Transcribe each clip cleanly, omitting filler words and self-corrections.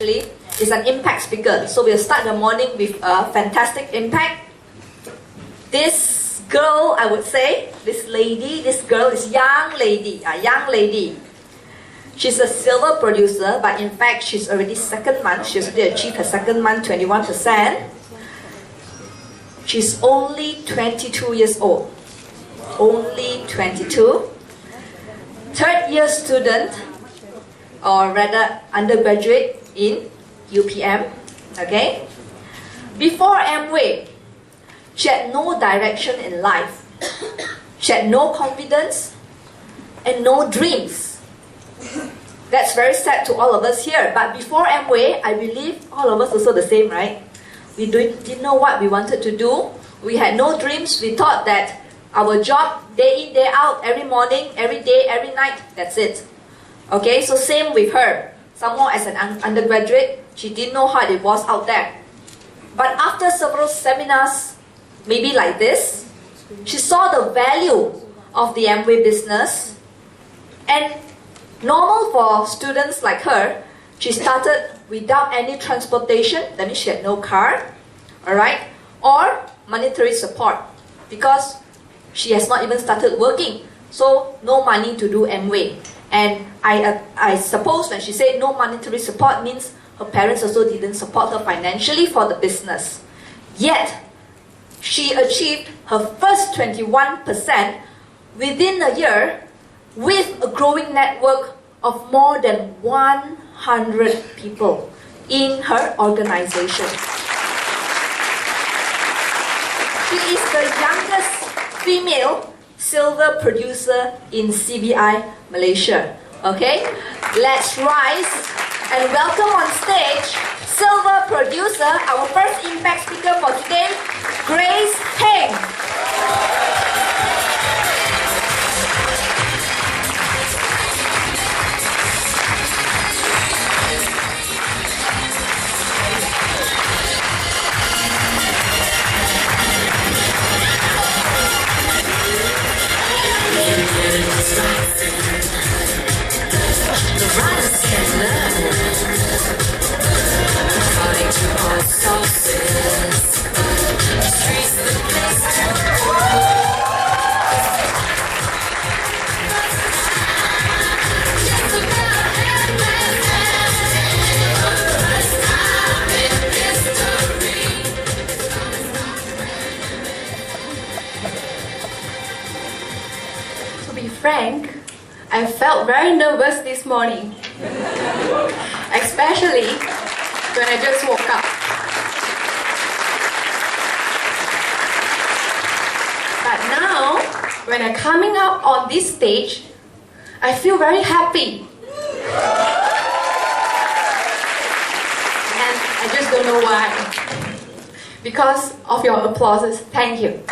actually is an impact speaker. So we'll start the morning with a fantastic impact. This girl, I would say, this girl is young lady. She's a silver producer, but in fact, she's already second month. She's already achieved her second month, 21%. She's only 22 years old. Only 22. Third year student, or rather undergraduate in UPM. Okay? Before Amway, she had no direction in life. She had no confidence and no dreams. That's very sad to all of us here. But before Amway, I believe all of us also the same, right? We didn't know what we wanted to do. We had no dreams. We thought that our job, day in, day out, every morning, every day, every night, that's it. Okay, so same with her. Somehow as an undergraduate, she didn't know how it was out there. But after several seminars, maybe like this, she saw the value of the Amway business. And normal for students like her, she started without any transportation, that means she had no car, alright, or monetary support, because she has not even started working, so no money to do Amway. And I suppose when she said no monetary support means her parents also didn't support her financially for the business. Yet, she achieved her first 21% within a year with a growing network of more than 100 people in her organization. She is the youngest female silver producer in CBI Malaysia. Okay, let's rise and welcome on stage silver producer, our first impact speaker for today, Grace Heng. To be frank, I felt very nervous this morning, especially when I just woke up. But now, when I'm coming out on this stage, I feel very happy. And I just don't know why. Because of your applauses. Thank you.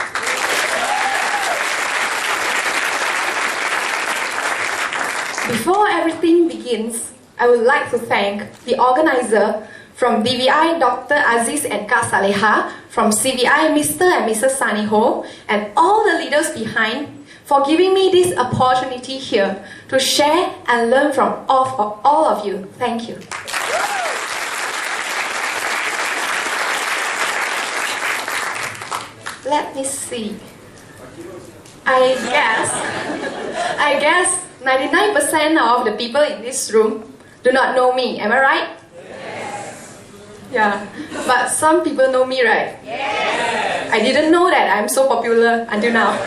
Before everything begins, I would like to thank the organizer from BVI, Dr. Aziz and Kak Saleha, from CVI, Mr. and Mrs. Saniho, and all the leaders behind for giving me this opportunity here to share and learn from all of you. Thank you. Let me see. I guess 99% of the people in this room do not know me. Am I right? Yes. Yeah, but some people know me, right? Yes. I didn't know that I'm so popular until now.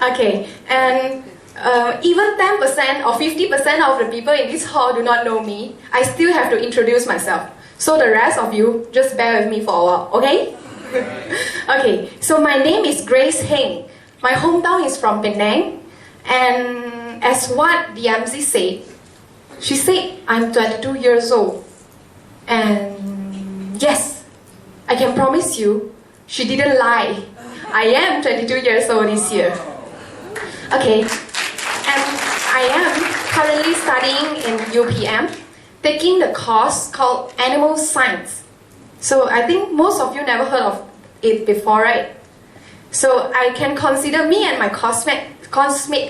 Okay, and even 10% or 50% of the people in this hall do not know me. I still have to introduce myself. So the rest of you, just bear with me for a while, okay? Okay, so my name is Grace Heng. My hometown is from Penang. And as what the MC said, she said I'm 22 years old. And yes, I can promise you, she didn't lie. I am 22 years old this year. Okay, and I am currently studying in UPM, taking the course called Animal Science. So I think most of you never heard of it before, right? So I can consider, me and my coursemate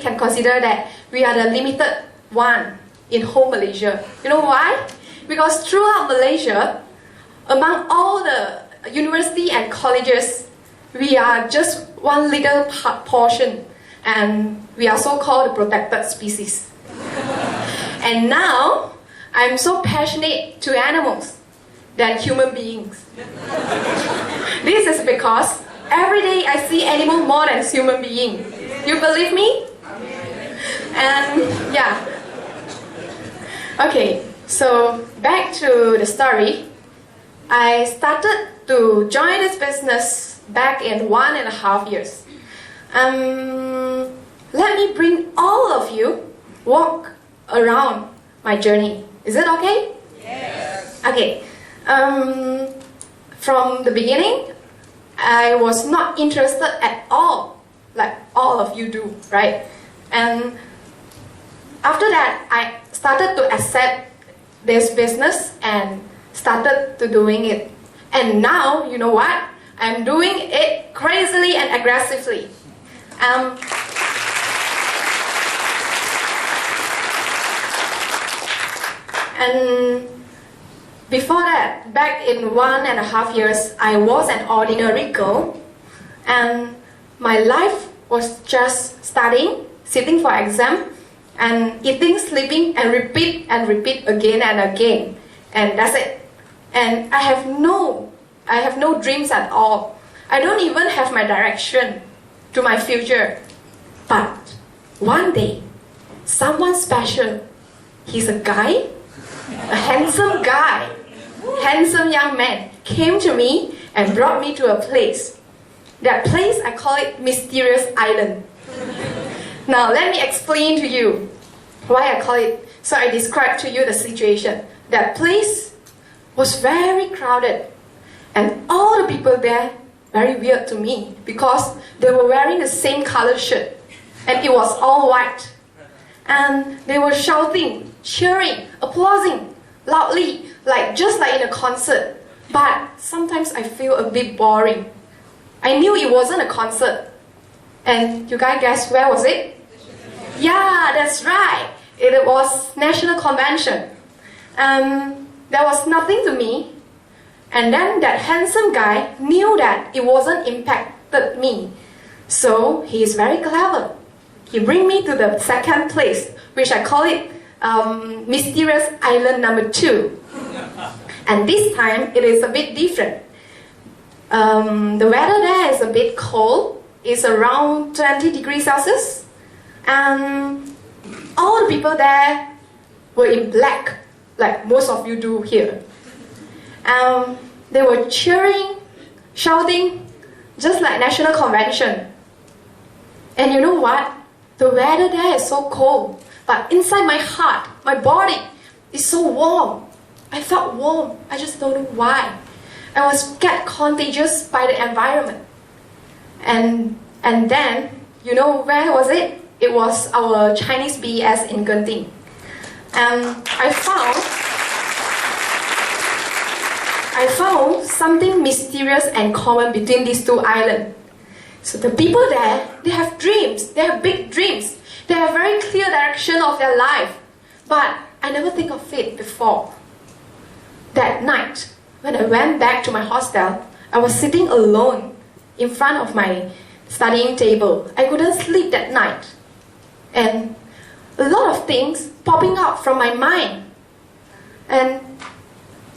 can consider that we are the limited one in whole Malaysia. You know why? Because throughout Malaysia, among all the university and colleges, we are just one little portion, and we are so-called protected species. And now, I'm so passionate to animals than human beings. This is because every day I see animal more than human being. You believe me? And yeah. Okay, so back to the story. I started to join this business back in 1.5 years. Let me bring all of you walk around my journey. Is it okay? Yes. Okay. From the beginning, I was not interested at all, like all of you do, right? And after that, I started to accept this business and started to doing it. And now, you know what? I'm doing it crazily and aggressively. And before that, back in 1.5 years, I was an ordinary girl, and my life was just studying, sitting for exam, and eating, sleeping, and repeat again and again, and that's it. And I have no dreams at all. I don't even have my direction to my future. But one day, someone special, he's a guy, a handsome guy, handsome young man, came to me and brought me to a place. That place, I call it Mysterious Island. Now let me explain to you why I call it. So I describe to you the situation. That place was very crowded, and all the people there very weird to me because they were wearing the same color shirt, and it was all white. And they were shouting, cheering, applauding loudly, just like in a concert. But sometimes I feel a bit boring. I knew it wasn't a concert. And you guys guess where was it? Yeah, that's right. It was National Convention. There was nothing to me. And then that handsome guy knew that it wasn't impacted me. So he is very clever. He bring me to the second place, which I call it Mysterious Island number 2. And this time it is a bit different. The weather there is a bit cold. It's around 20 degrees Celsius. And all the people there were in black, like most of you do here. They were cheering, shouting, just like National Convention. And you know what? The weather there is so cold, but inside my heart, my body is so warm. I felt warm. I just don't know why. I was get contagious by the environment. And then, you know where was it? It was our Chinese BES in Genting. I found something mysterious and common between these two islands. So the people there, they have dreams, they have big dreams, they have very clear direction of their life. But I never think of it before. That night, when I went back to my hostel, I was sitting alone in front of my studying table. I couldn't sleep that night. And a lot of things popping up from my mind. And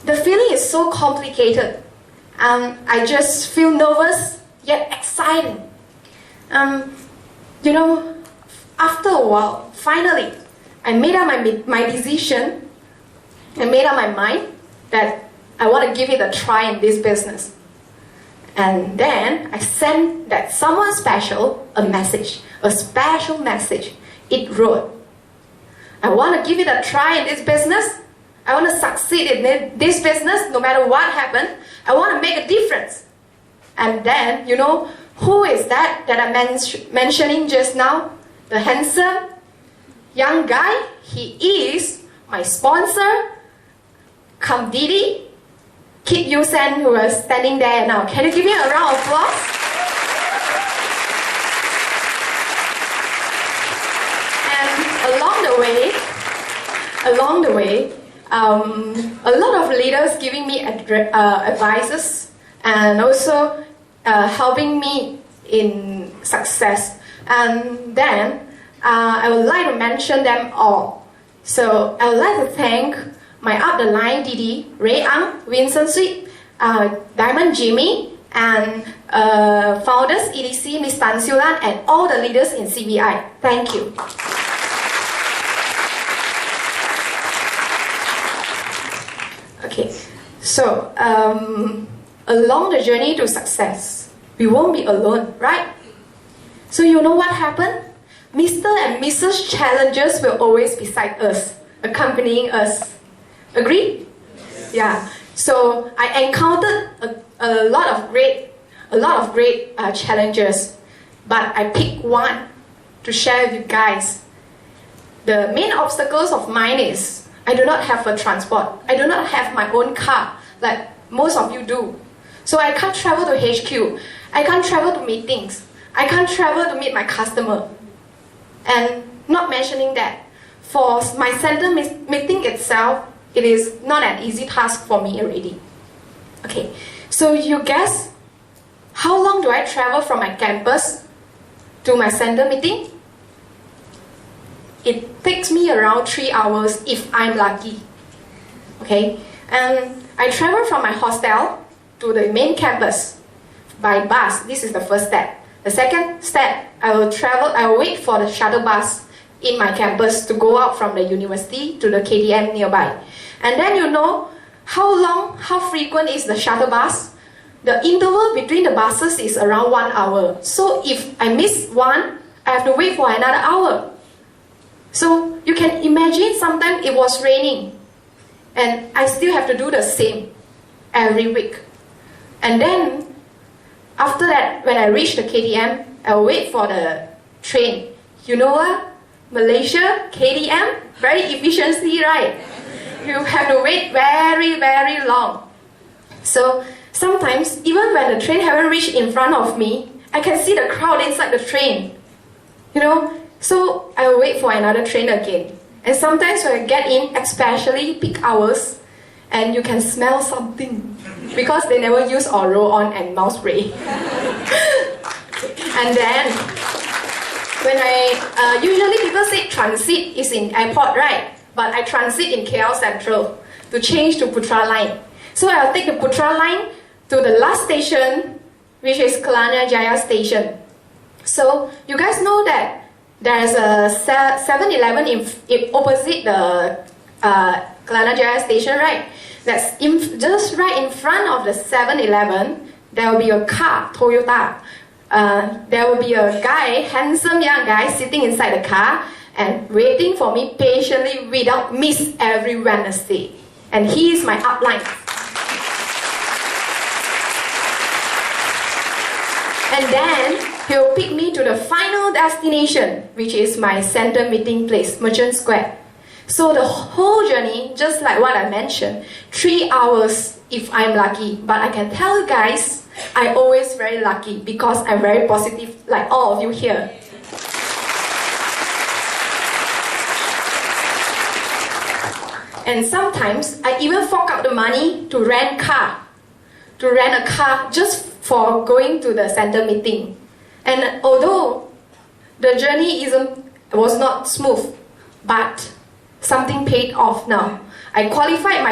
the feeling is so complicated. I just feel nervous, yet exciting. You know, after a while, finally, I made up my decision. I made up my mind that I want to give it a try in this business. And then I sent that someone special a message, a special message. It wrote, I want to give it a try in this business. I want to succeed in this business no matter what happens. I want to make a difference. And then, you know, who is that I'm mentioning just now? The handsome young guy. He is my sponsor, Kam Didi, Kit Yusen, who is standing there now. Can you give me a round of applause? And along the way, a lot of leaders giving me advices and also helping me in success. And then I would like to mention them all. So I would like to thank my up the line Didi, Ray Ang, Vincent Sweet, Diamond Jimmy, and founders EDC, Miss Tan Siulan, and all the leaders in CBI. Thank you. Okay, so along the journey to success, we won't be alone, right? So you know what happened? Mr. and Mrs. Challenges will always be beside us, accompanying us. Agree? Yeah. So I encountered a lot of great challenges, but I picked one to share with you guys. The main obstacles of mine is I do not have a transport. I do not have my own car like most of you do. So I can't travel to HQ. I can't travel to meetings. I can't travel to meet my customer. And not mentioning that, for my center meeting itself, it is not an easy task for me already. Okay, so you guess how long do I travel from my campus to my center meeting? It takes me around 3 hours if I'm lucky. Okay, and I travel from my hostel to the main campus by bus. This is the first step. The second step, I will wait for the shuttle bus in my campus to go out from the university to the KTM nearby. And then you know how frequent is the shuttle bus? The interval between the buses is around 1 hour. So if I miss one, I have to wait for another hour. So you can imagine sometimes it was raining and I still have to do the same every week. And then after that, when I reach the KTM, I'll wait for the train. You know what? Malaysia, KTM, very efficiency, right? You have to wait very, very long. So sometimes, even when the train haven't reached in front of me, I can see the crowd inside the train. You know, so I will wait for another train again. And sometimes when I get in, especially peak hours, and you can smell something because they never use or roll on and mouse spray. And then when usually people say transit is in airport, right? But I transit in KL Central to change to Putra line. So I'll take the Putra line to the last station, which is Kelana Jaya station. So you guys know that there's a 7-Eleven in opposite the Kelana Jaya station, right? That's just right in front of the 7-Eleven. There will be a car, Toyota. There will be a guy, handsome young guy, sitting inside the car and waiting for me patiently without miss every Wednesday. And he is my upline. And then he'll pick me to the final destination, which is my center meeting place, Merchant Square. So the whole journey, just like what I mentioned, 3 hours if I'm lucky. But I can tell you guys, I'm always very lucky because I'm very positive, like all of you here. And sometimes I even fork out the money to rent a car just for going to the center meeting. And although the journey was not smooth, but something paid off now. I qualified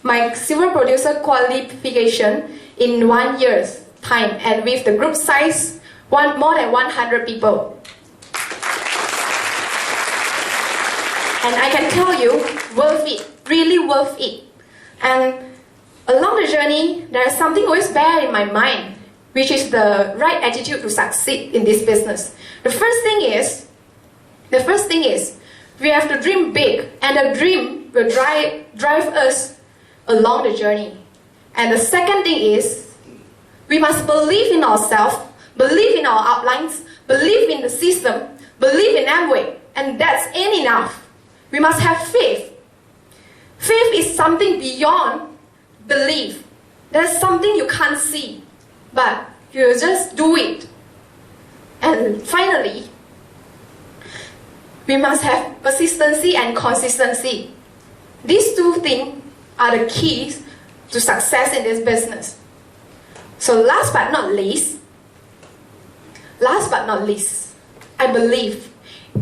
my silver producer qualification in 1 year's time, and with the group size, more than 100 people. And I can tell you, worth it, really worth it. And along the journey, there is something always bear in my mind, which is the right attitude to succeed in this business. The first thing is, we have to dream big, and the dream will drive us along the journey. And the second thing is, we must believe in ourselves, believe in our uplines, believe in the system, believe in Amway, and that's ain't enough. We must have faith. Faith is something beyond belief. There's something you can't see, but you just do it. And finally, we must have persistency and consistency. These two things are the keys to success in this business. So last but not least, I believe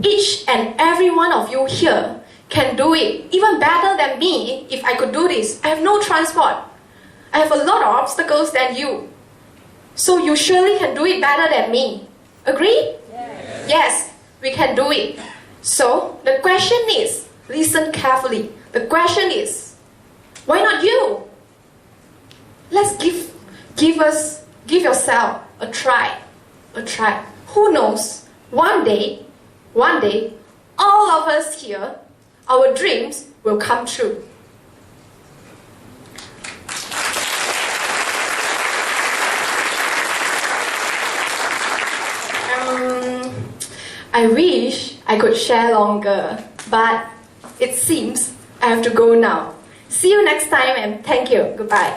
each and every one of you here can do it even better than me. If I could do this, I have no transport. I have a lot of obstacles than you. So you surely can do it better than me. Agree? Yes, we can do it. So the question is, listen carefully. The question is, why not you? Let's give yourself a try. Who knows? One day, all of us here, our dreams will come true. I wish I could share longer, but it seems I have to go now. See you next time and thank you. Goodbye.